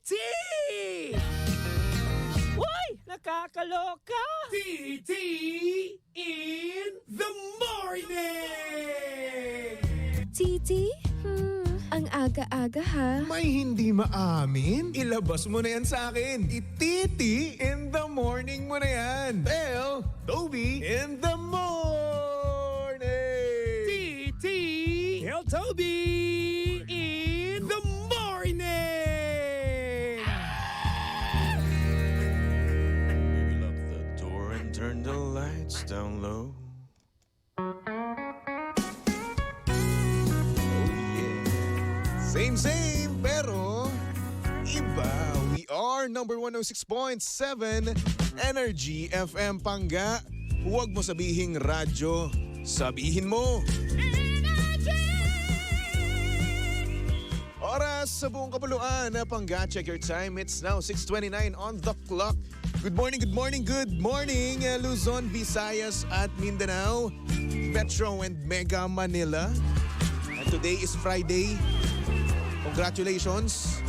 TT! Uy! Nakakaloka! TT in the morning! Titi? Ang aga-aga ha. May hindi maamin? Ilabas mo na yan sa akin. Ititi in the morning mo na yan. Bell, Toby in the morning. TT! El Toby in the morning! Baby, lock the door and turn the lights down low. Same, pero iba. We are number 106.7 Energy FM Pangga. Huwag mo sabihing radyo, sabihin mo. Oras sa buong kapuluan na Pangga. Check your time. It's now 6:29 on the clock. Good morning, Luzon, Visayas at Mindanao, Metro and Mega Manila. And today is Friday. Congratulations.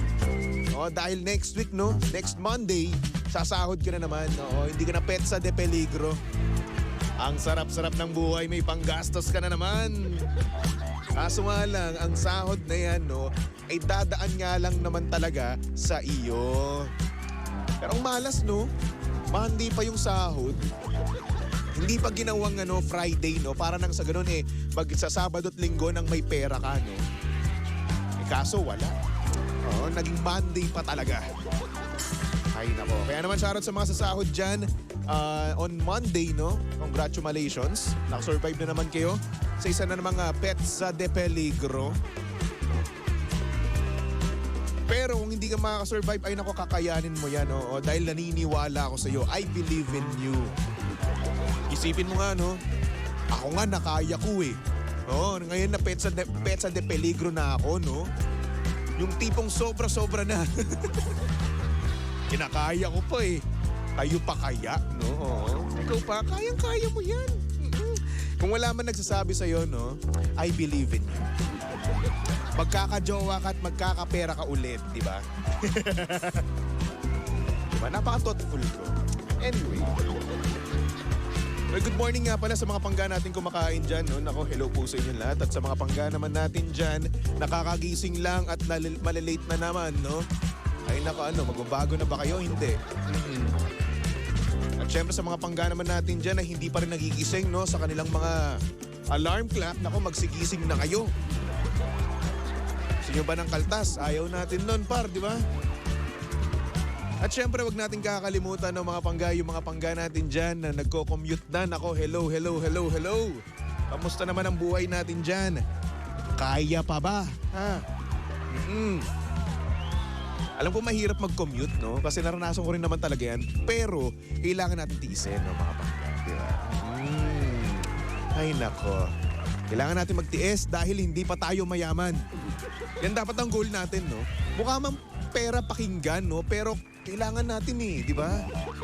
Dahil next week, no? Next Monday, sasahod ka na naman. Hindi ka na petsa de peligro. Ang sarap-sarap ng buhay, may panggastos ka na naman. Kaso nga lang, ang sahod na yan, no, ay dadaan nga lang naman talaga sa iyo. Pero ang malas, no? Monday pa yung sahod. Hindi pa ginawang Friday, no? Para nang sa ganun pag sa Sabado at Linggo nang may pera ka, no? Kaso wala. Naging Monday pa talaga. Ay nako. Kaya naman shoutout sa mga sasahod dyan on Monday, no? Congratulations. Nakasurvive na naman kayo sa isa na namang petsa de peligro. Pero kung hindi ka makakasurvive, ay nako, kakayanin mo yan, no? Dahil naniniwala ako sa iyo. I believe in you. Isipin mo nga, no? Ako nga nakaya ko ngayon na petsa de peligro na ako, no? Yung tipong sobra-sobra na. Kinakaya ko pa Kayo pa kaya, no? Ikaw pa, kayang-kaya mo yan. Kung wala man nagsasabi sa'yo, no? I believe in you. Magkakajowa ka at magkakapera ka ulit, di ba? Diba? Napaka-thoughtful ko. Anyway. Well, good morning nga pala sa mga pangga natin kumakain dyan, no? Nako, hello po sa inyo lahat. At sa mga pangga naman natin dyan, nakakagising lang at malilate na naman, no? Ay nako, magbabago na ba kayo? Hindi. At syempre sa mga pangga naman natin dyan na hindi pa rin nagigising, no? Sa kanilang mga alarm clock, nako, magsigising na kayo. Gusto nyo ba ng kaltas? Ayaw natin nun, par, di ba? At syempre, wag natin kakalimutan ng mga pangga, yung mga pangga natin dyan na nagko-commute na. Nako, hello. Kamusta naman ang buhay natin dyan? Kaya pa ba? Ha? Alam ko mahirap mag-commute, no? Kasi naranasan ko rin naman talaga yan. Pero, kailangan natin tiisin, no, mga pangga. Diba? Ay, nako. Kailangan natin magtiis dahil hindi pa tayo mayaman. Yan dapat ang goal natin, no? Mukha mang pera pakinggan, no? Pero kailangan natin di ba?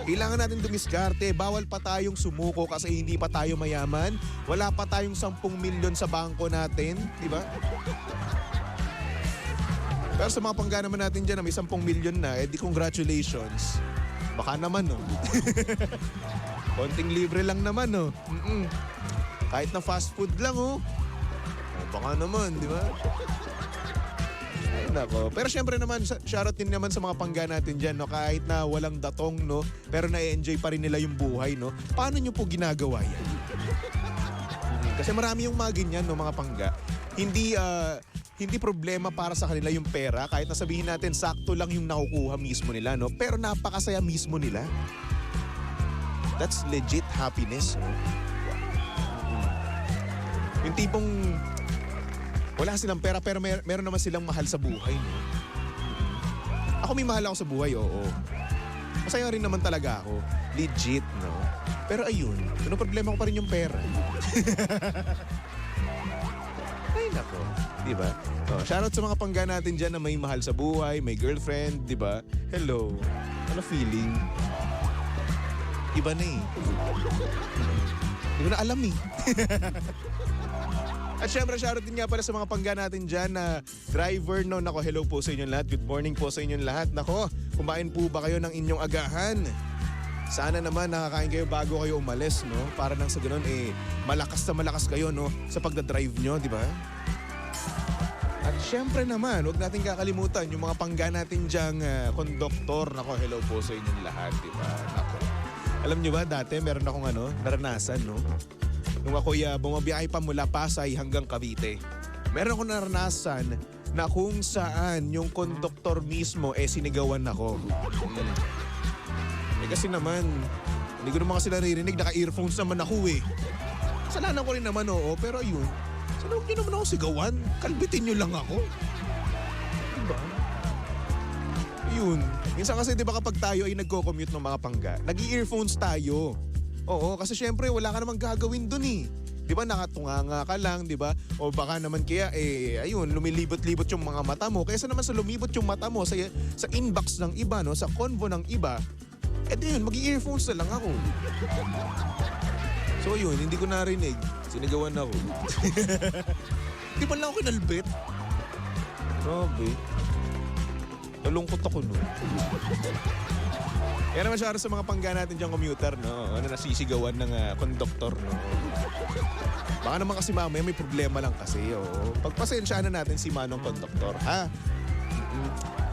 Kailangan natin dumiskarte. Bawal pa tayong sumuko kasi hindi pa tayo mayaman. Wala pa tayong 10 milyon sa bangko natin, di ba? Pero sa mga pangga naman natin dyan na may 10 milyon na, di congratulations. Baka naman, no? Konting libre lang naman, no? Kahit na fast food lang, baka naman, di ba? Nako. Pero syempre naman, shoutout din naman sa mga pangga natin dyan, no? Kahit na walang datong, no? Pero na-enjoy pa rin nila yung buhay, no? Paano nyo po ginagawa yan? Kasi marami yung mga ganyan, no, mga pangga. Hindi problema para sa kanila yung pera. Kahit na sabihin natin, sakto lang yung nakukuha mismo nila, no? Pero napakasaya mismo nila. That's legit happiness, no? Yung tipong wala silang pera pero meron naman silang mahal sa buhay, no? Ako may mahal ako sa buhay, oo. Masaya rin naman talaga ako. Legit, no? Pero ayun, problema ko pa rin yung pera. Ay, nako. Diba? Shoutout sa mga pangga natin dyan na may mahal sa buhay, may girlfriend, diba? Hello. Ano feeling? Iba na Hindi ko na alam At syempre, shoutout din nga pala sa mga pangga natin dyan na driver, no? Nako, hello po sa inyong lahat. Good morning po sa inyong lahat. Nako, kumain po ba kayo ng inyong agahan? Sana naman nakakain kayo bago kayo umalis, no? Para nang sa ganun, malakas na malakas kayo, no? Sa pagdadrive nyo, di ba? At syempre naman, huwag natin kakalimutan yung mga pangga natin dyang konduktor. Nako, hello po sa inyong lahat, di ba? Nako. Alam nyo ba, dati meron akong naranasan, no? Nung ako'y bumabiyahe pa mula Pasay hanggang Cavite. Meron akong naranasan na kung saan yung konduktor mismo sinigawan ako. Kasi naman, hindi ko naman kasi naririnig, naka-earphones naman ako Kasalanan ko rin naman, oo, pero yun. Sana huwag nyo naman ako sigawan. Kalbitin nyo lang ako. Diba? Yun. Minsan kasi diba kapag tayo ay nagko-commute ng mga pangga, nag-earphones tayo. Oo, kasi syempre wala ka namang gagawin dun Di ba nakatunganga ka lang, di ba? O baka naman kaya, ayun, lumilibot-libot yung mga mata mo. Kaysa naman sa lumibot yung mata mo sa inbox ng iba, no? Sa convo ng iba, di yun, mag-earphones na lang ako. So yun, hindi ko narinig. Sinigawan ako. Di ba lang ako kinalbit? Grabe. Nalungkot ako, no? Kaya naman siya sa mga pangga natin diyang commuter, no? Nasisigawan ng konduktor, no? Baka naman kasi mamaya may problema lang kasi, Pagpasensyaan na natin si Manong konduktor, ha?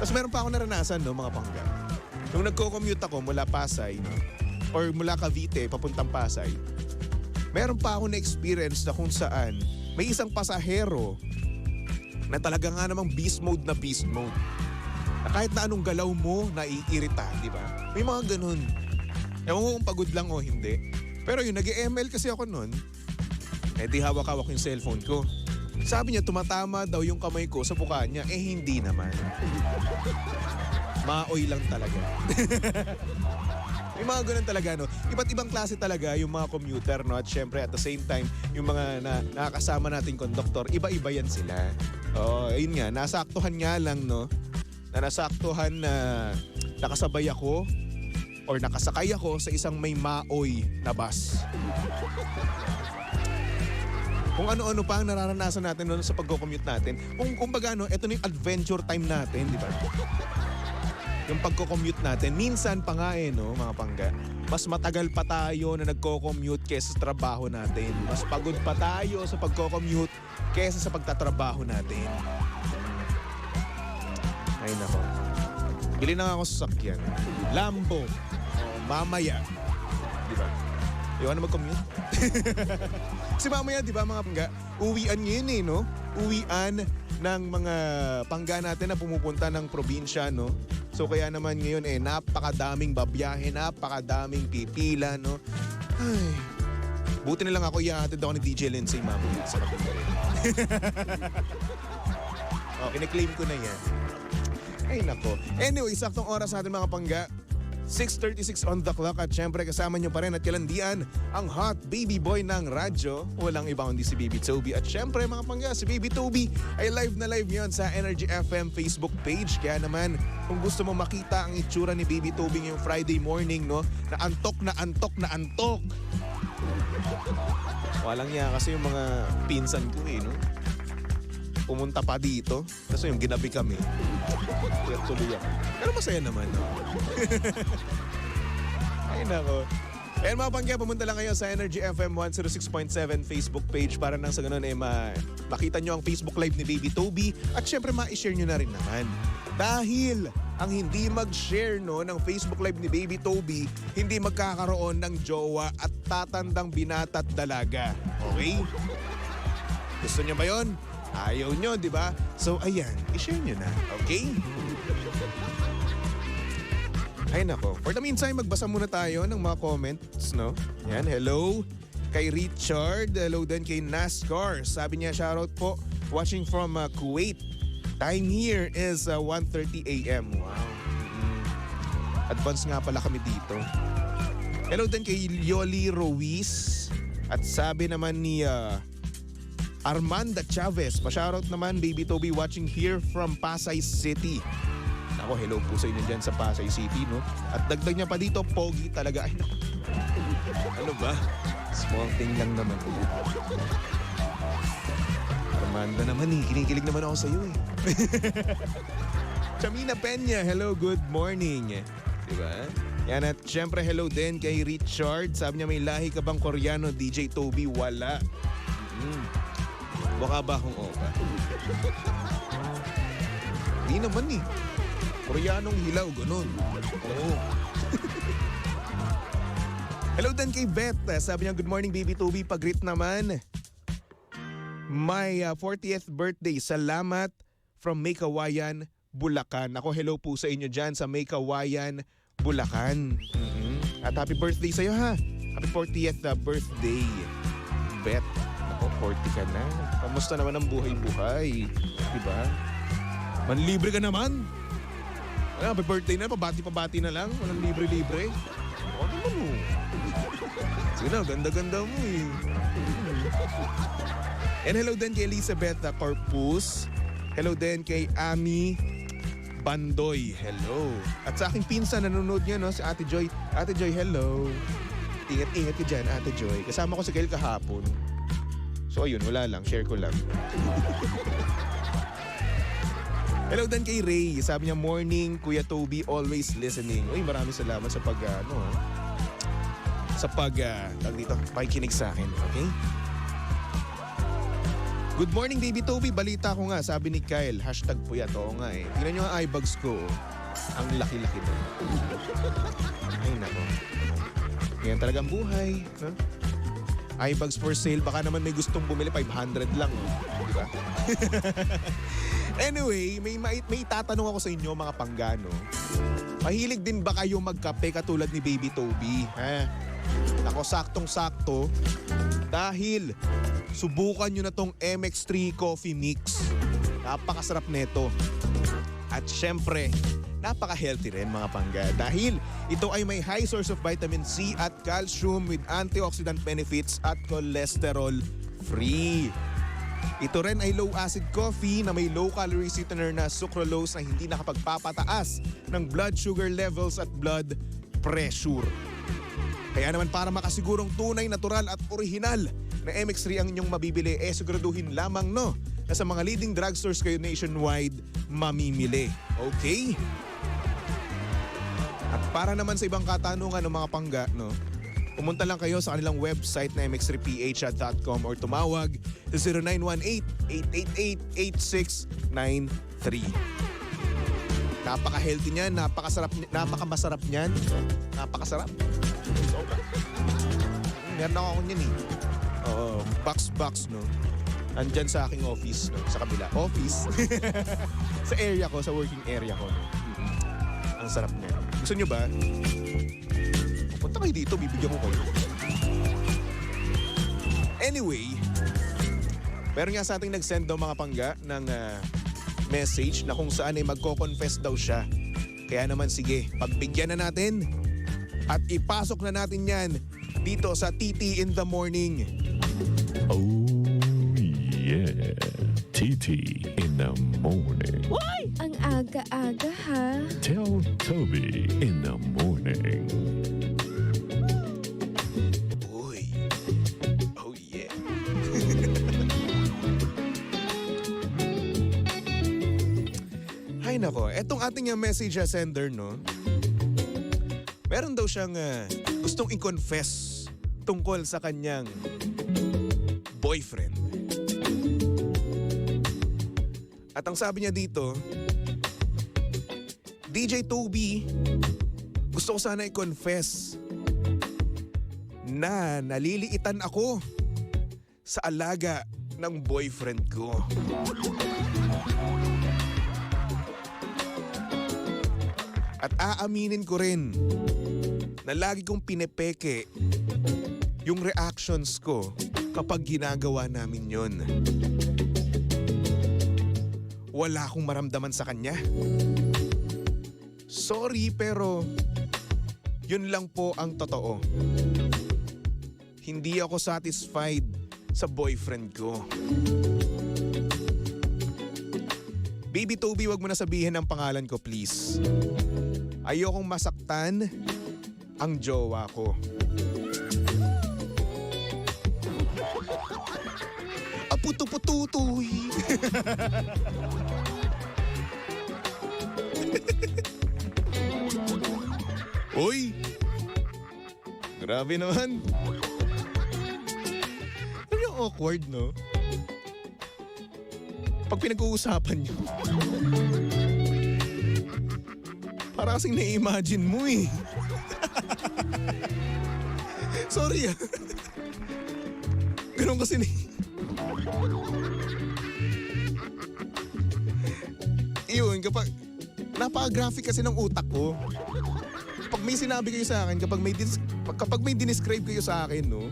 Tapos meron pa ako naranasan, no, mga pangga. Nung nagko-commute ako mula Pasay, no? Or mula Cavite, papuntang Pasay, meron pa ako na-experience na kung saan may isang pasahero na talaga nga namang beast mode na beast mode. Na kahit na anong galaw mo, naiirita, di ba? May mga ganun. Ewan ko kung pagod lang o hindi. Pero yun, nag-ML kasi ako nun. Di hawak-hawak yung cellphone ko. Sabi niya, tumatama daw yung kamay ko sa mukha niya. Hindi naman. Maoy lang talaga. May mga ganun talaga, no? Iba't ibang klase talaga yung mga commuter, no? At syempre, at the same time, yung mga nakakasama nating konduktor, iba-iba yan sila. Ayun nga, nasaktuhan nga lang, no? Nasaktuhan na nakasabay ako or nakasakay ako sa isang may maoy na bus. Kung ano-ano pa ang nararanasan natin noon sa pagko-commute natin. Kung baga, no, ito na yung adventure time natin, di ba? Yung pagko-commute natin. Minsan pa nga no, mga pangga. Mas matagal pa tayo na nagko-commute kesa sa trabaho natin. Mas pagod pa tayo sa pagko-commute kesa sa pagtatrabaho natin. Ay nako. Bili na nga ako sa sakyan. Lambo. Mamaya. Di ba? Iwan na mag-commute. Kasi mamaya, di ba mga pangga, uwian ngayon no? Uwian ng mga pangga natin na pumupunta ng probinsya, no? So kaya naman ngayon napakadaming babiyahe, napakadaming pipila, no? Ay, buti na lang ako ihahatid ako ni DJ Lindsay mamaya sa kapatid. Kine-claim ko na yan. Ay nako. Anyway, saktong oras natin mga pangga. 6:36 on the clock at syempre kasama nyo pa rin at kalandian ang hot baby boy ng radyo. Walang iba kundi si Baby Toby. At syempre mga pangga, si Baby Toby ay live na live yon sa Energy FM Facebook page. Kaya naman kung gusto mo makita ang itsura ni Baby Toby ngayong Friday morning, no? Na antok na antok na antok. Walang niya kasi yung mga pinsan ko no? Pumunta pa dito. Kasi yung ginabi kami. Kaya tuloy ako. Pero masaya naman, no? Ay, nako. Ayan mga pangga, pumunta lang kayo sa Energy FM 106.7 Facebook page para nang sa ganun makita nyo ang Facebook Live ni Baby Toby at syempre ma-share nyo na rin naman. Dahil ang hindi mag-share no, ng Facebook Live ni Baby Toby, hindi magkakaroon ng jowa at tatandang binata at dalaga. Okay? Gusto nyo ba yun? Ayaw nyo, di ba? So, ayan, i-share nyo na, okay? Ay, nako. For the meantime, magbasa muna tayo ng mga comments, no? Yan, hello kay Richard. Hello din kay NASCAR. Sabi niya, shoutout po, watching from Kuwait. Time here is 1:30 a.m. Wow. Advance nga pala kami dito. Hello din kay Yoli Ruiz. At sabi naman ni Armanda Chavez. Pa-shoutout naman, Baby Toby, watching here from Pasay City. Ako, hello po sa inyo dyan sa Pasay City, no? At dagdag niya pa dito, pogi talaga. Ay, naku. Ano ba? Small thing lang naman. Amanda naman kinikilig naman ako sa'yo eh. Chamina Peña, hello, good morning. Diba? Yan at syempre hello din kay Richard. Sabi niya may lahi ka bang Koreano, DJ Toby? Wala. Mukha ba akong opa? Di naman eh. Koreanong hilaw, ganun. Oo. Hello din kay Beth. Sabi niya, good morning baby Toby. Pag-greet naman. My 40th birthday. Salamat from May Kawayan, Bulacan. Ako, hello po sa inyo dyan sa May Kawayan, Bulacan. At happy birthday sa'yo ha. Happy 40th birthday. Beth. Ako, 40 ka na. Kamusta naman ang buhay-buhay? Diba? Manlibre ka naman. Happy birthday na. Pabati-pabati na lang. Walang libre-libre. Ano naman mo? Sige na, ganda-ganda mo eh. And hello din kay Elizabeth Corpus. Hello din kay Ami Bandoy. Hello. At sa aking pinsan, nanonood niya, no? Si Ate Joy. Ate Joy, hello. Ingat-ingat ka dyan, Ate Joy. Kasama ko si Gail kahapon. So ayun, wala lang. Share ko lang. Hello din kay Ray. Sabi niya, morning, Kuya Toby, always listening. Uy, maraming salamat sa tawag dito, pakikinig sa akin. Okay? Good morning, baby Toby. Balita ko nga, sabi ni Kyle, #puyat. Oo nga eh. Tingnan nyo ang eye bags ko. Ang laki-laki doon. Ay, nako. Yan talagang buhay. Huh? Eye bags for sale. Baka naman may gustong bumili, 500 lang. Diba? Anyway, may itatanong ako sa inyo mga panggano. Mahilig din ba kayo magkape katulad ni baby Toby? Ha? Ako, saktong-sakto. Dahil subukan nyo na tong MX3 Coffee Mix. Napakasarap nito. At syempre, napaka-healthy rin mga pangga. Dahil ito ay may high source of vitamin C at calcium with antioxidant benefits at cholesterol free. Ito rin ay low-acid coffee na may low-calorie sweetener na sucralose na hindi nakapagpapataas ng blood sugar levels at blood pressure. Kaya naman para makasigurong tunay, natural at orihinal na MX3 ang inyong mabibili, siguraduhin lamang na sa mga leading drugstores kayo nationwide mamimili. Okay? At para naman sa ibang katanungan ng mga pangga, pumunta lang kayo sa kanilang website na mx3ph.com or tumawag sa 0918-888-8693. Napaka-healthy niyan, napakamasarap niyan. Napakasarap. Meron ako niyan eh. Oo, box, Andyan sa aking office, sa kabila. Office. Sa area ko, sa working area ko. Ang sarap niya. Gusto nyo ba? Punta kayo dito, bibigyan ko kayo. Anyway, meron nga sa ating nag-send daw mga pangga ng message na kung saan ay magko-confess daw siya. Kaya naman sige, pagbigyan na natin at ipasok na natin yan dito sa TT in the Morning. Oh yeah, TT in the morning. Hoy! Ang aga-aga ha. Tell Toby in the morning. Uy. Oh yeah. Ay nako, etong ating message sender, meron daw siyang gustong i-confess tungkol sa kanyang boyfriend. At ang sabi niya dito, DJ Toby, gusto ko sana i-confess na naliliitan ako sa alaga ng boyfriend ko. At aaminin ko rin na lagi kong pinepeke yung reactions ko kapag ginagawa namin yon. Wala akong maramdaman sa kanya. Sorry pero yun lang po ang totoo. Hindi ako satisfied sa boyfriend ko. Baby Toby, wag mo na sabihin ang pangalan ko please. Ayokong masaktan ang jowa ko. Aputupututoy. Uy! Grabe naman. Ano yung awkward, no? Pag pinag-uusapan nyo. Para kasing na-imagine mo eh. Sorry ah. Ganun kasi Yun, kapag napaka-graphic kasi ng utak ko. Pag may sinabi kayo sa akin, kapag may dinescribe kayo sa akin, no,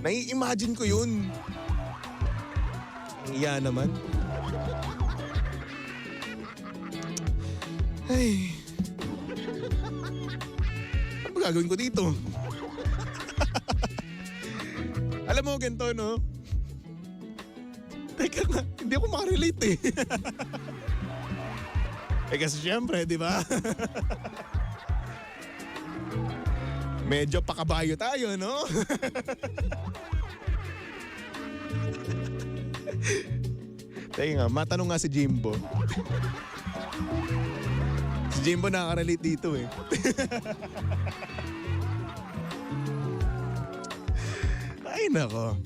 nai-imagine ko yun. Iya naman. Ay. Ano ba gagawin ko dito? Alam mo, ganito, no? Teka nga, hindi ako makarelate eh. Eh kasi syempre, di ba? Medyo pakabayo tayo, no? Teka nga, matanong nga si Jimbo. Si Jimbo nakaka-relate dito eh. Ay nako.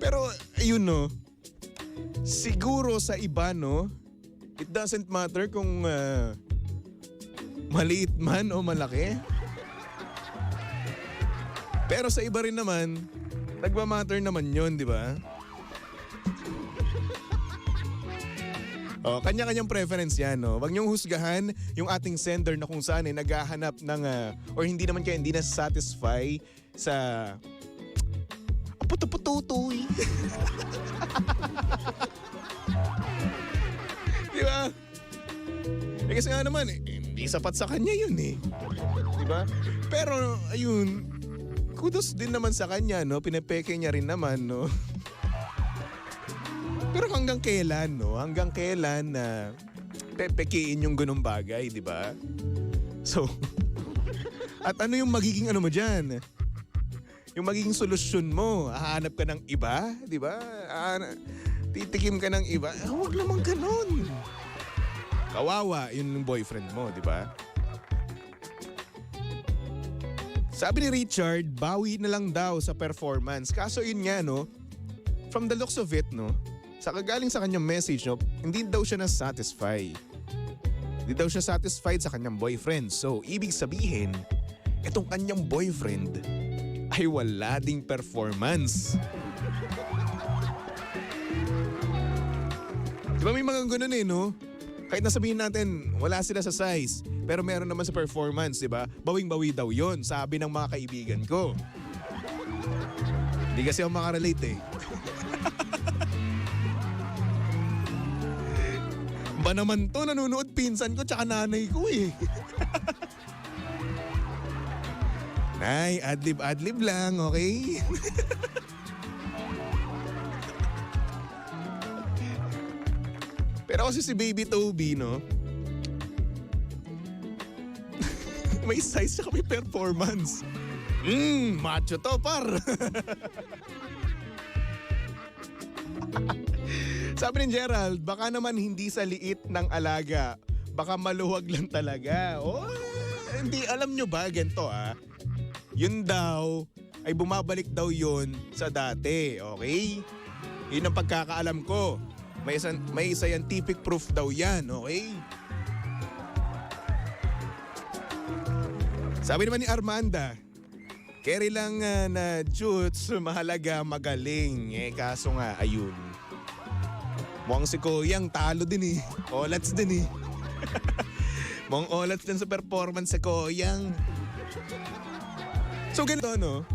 Pero ayun no, siguro sa iba no, it doesn't matter kung maliit man o malaki. Pero sa iba rin naman, nagmamatter naman yun, di ba? Kanya-kanyang preference yan, no? Huwag niyong husgahan yung ating sender na kung saan naghahanap ng, or hindi naman kayo, hindi na-satisfy sa puto-pututoy. Di ba? Kasi nga naman, hindi sapat sa kanya yun eh. Di ba? Pero, ayun, kudos din naman sa kanya, no? Pinapeke niya rin naman, no? Pero hanggang kailan, no? Hanggang kailan na pepekiin yung ganung bagay, di ba? So, at ano yung magiging ano mo dyan? Yung magiging solusyon mo, hahanap ka ng iba, di ba? Titikim ka ng iba. Huwag naman ganun. Kawawa yun yung boyfriend mo, di ba? Sabi ni Richard, bawi na lang daw sa performance. Kaso yun nga, no? From the looks of it, no? Sa kagaling sa kanyang message, no? Hindi daw siya na-satisfy. Hindi daw siya satisfied sa kanyang boyfriend. So, ibig sabihin, itong kanyang boyfriend ay wala ding performance. Diba may mga ganun eh, no? Kahit nasabihin natin, wala sila sa size, pero meron naman sa performance, diba? Bawing-bawi daw yon, sabi ng mga kaibigan ko. Hindi kasi ako makarelate eh. Ba naman to, nanonood pinsan ko tsaka nanay ko eh. Nay, adlib lang, okay? Pero kasi si Baby Toby, no? May size siya, may performance. Macho to, par. Sabi ni Gerald, baka naman hindi sa liit ng alaga. Baka maluwag lang talaga. Oh, hindi, alam nyo ba, ganito yun daw, ay bumabalik daw yun sa dati, okay? Yun ang pagkakaalam ko. May scientific proof daw yan, okay? Sabi naman ni Armanda, carry lang na jutes, mahalaga, magaling. Kaso nga, ayun. Mukhang si Koyang talo din eh. Olats din eh. Mukhang olats din sa performance si Koyang. So ganito, no?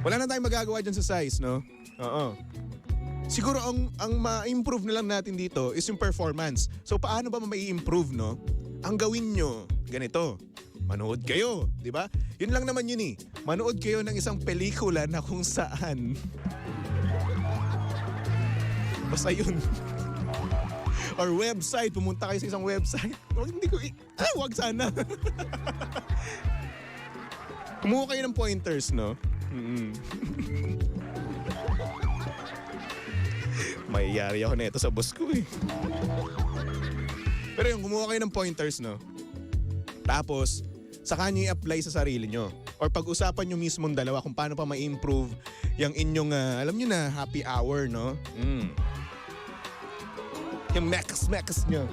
Wala na tayong magagawa dyan sa size, no? Oo. Siguro ang ma-improve na lang natin dito is yung performance. So paano ba ma-improve, no? Ang gawin nyo, ganito. Manood kayo, di ba? Yun lang naman yun eh. Manood kayo ng isang pelikula na kung saan basta yun. Or website, pumunta kayo sa isang website. Wag sana. Kumuha kayo ng pointers, no? Mayayari ako nito sa boss ko eh. Pero yung kumuha kayo ng pointers, no? Tapos, saka nyo i-apply sa sarili nyo. Or pag-usapan nyo mismong dalawa kung paano pa ma-improve yung inyong, alam nyo na, happy hour, no? Yung mekas nyo.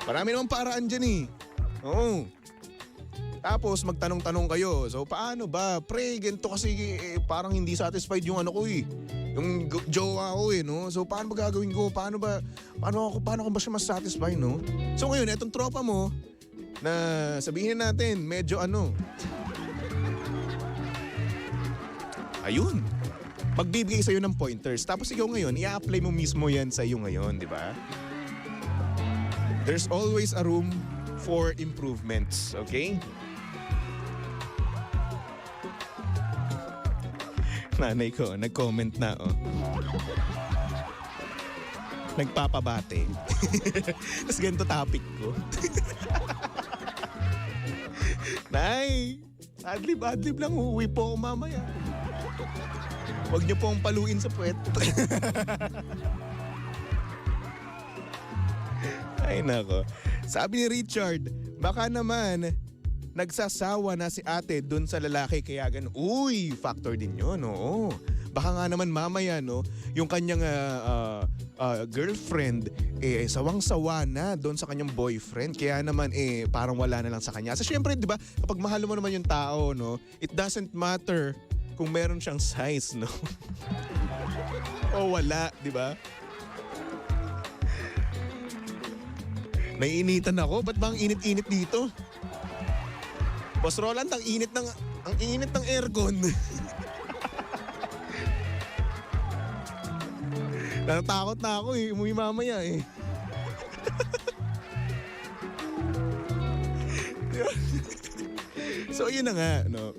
Marami namang paraan dyan eh. Oo. Tapos magtanong-tanong kayo. So paano ba? Pre, ganito kasi parang hindi satisfied yung ano ko eh. Yung jowa ko eh, no? So paano ba gagawin ko? Paano ko ba siya mas satisfy, no? So ngayon, etong tropa mo, na sabihin natin, medyo ano. Ayun. Magbibigay sa'yo ng pointers. Tapos ikaw ngayon, i-apply mo mismo yan sa'yo ngayon, di ba? There's always a room for improvements, okay? Nanay ko, nag-comment na, oh. Nagpapabate. Tapos ganito topic ko. Nay, adlib lang, uuwi po ako mamaya. Huwag niyo pong paluin sa puwet. Ay nako. Sabi ni Richard, baka naman nagsasawa na si ate dun sa lalaki kaya ganun. Uy, factor din yun, oo. Baka nga naman mamaya, no, yung kanyang girlfriend, sawang-sawa na doon sa kanyang boyfriend. Kaya naman, parang wala na lang sa kanya. So, syempre, di ba, kapag mahal mo naman yung tao, no, it doesn't matter kung meron siyang size, no? O wala, di ba? Naiinitan ako. Ba't ba ang init-init dito? Boss Roland, ang init ng aircon. Natatakot na ako eh. Umuwi mamaya eh. So yun na nga, no.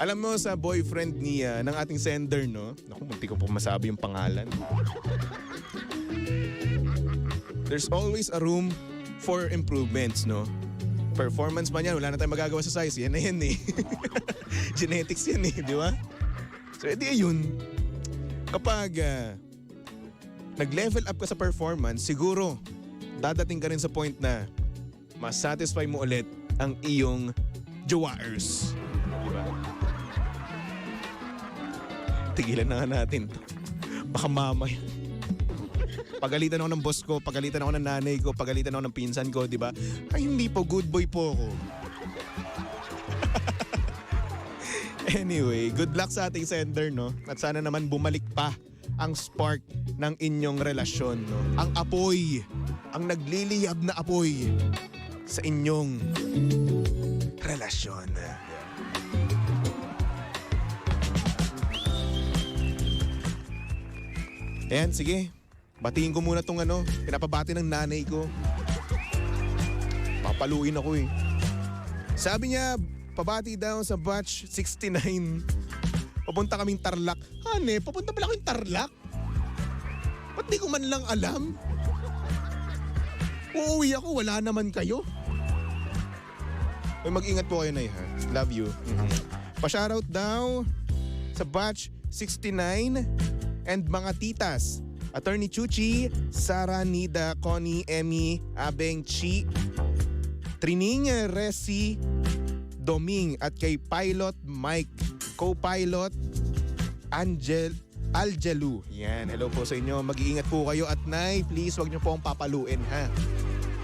Alam mo sa boyfriend niya ng ating sender, no? Naku, munti ko pa masabi yung pangalan. There's always a room for improvements, no? Performance man yan, wala na tayong magagawa sa size. Yan na yan eh. Genetics yan eh, di ba? So edi yun. Kapag nag-level up ka sa performance, siguro dadating ka rin sa point na mas satisfy mo ulit ang iyong jowaers. Diba? Tigilan na nga natin to. Baka mamaya. Pagalitan ako ng boss ko, pagalitan ako ng nanay ko, pagalitan ako ng pinsan ko, di ba? Ay, hindi po, good boy po ako. Anyway, good luck sa ating sender, no? At sana naman bumalik pa ang spark ng inyong relasyon, no? Ang apoy, ang nagliliyab na apoy sa inyong relasyon. Ayan, sige. Batiin ko muna tong pinapabati ng nanay ko. Papaluin ako eh. Sabi niya, pabati daw sa batch 69. Papunta kaming Tarlac. Hane, papunta pala kaming Tarlac? Ba't di ko man lang alam? Uuwi ako, wala naman kayo. Uy, mag-ingat po kayo, Nay, ha? Love you. Pa-shoutout daw sa batch 69 and mga titas. Attorney Chuchi, Sara, Nida, Connie, Emmy, Abeng, Chi, Trining, Resi, Doming at kay Pilot Mike, Co-Pilot Algelu. Yan, hello po sa inyo. Mag-iingat po kayo at Nay, please wag niyo po akong papaluin, ha?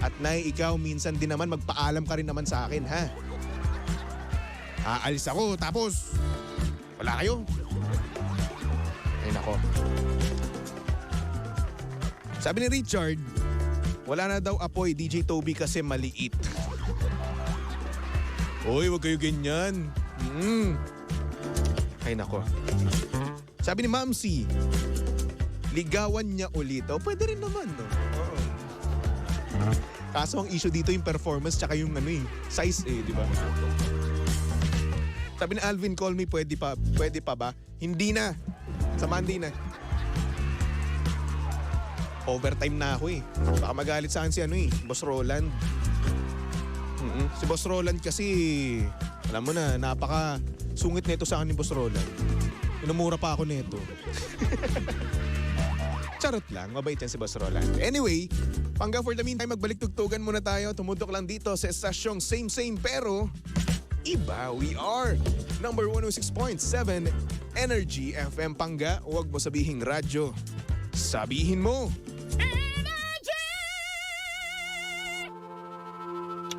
At Nay, ikaw minsan din naman magpaalam ka rin naman sa akin, ha? Aalis ako tapos wala kayo. Ay nako. Sabi ni Richard, wala na daw apoy DJ Toby kasi maliit. Hoy, wag kayo ganyan. Ay nako. Sabi ni Mamsi, ligawan niya ulit. O, pwede rin naman, no? Oo. Kaso ang issue dito yung performance tsaka yung size di ba? Sabi ni Alvin, call me, pwede pa ba? Hindi na. Sa Monday na. Overtime na ako eh. Baka magalit sa akin si Boss Roland. Si Boss Roland kasi, alam mo na, napaka sungit nito sa akin ni Boss Roland. Inumura pa ako nito. Charot lang, mabait yan si Boss Roland. Anyway, Pangga, for the meantime, magbalik tugtugan muna tayo. Tumudok lang dito sa estasyong same pero iba we are. Number 106.7 Energy FM Pangga. Huwag mo sabihing radyo. Sabihin mo.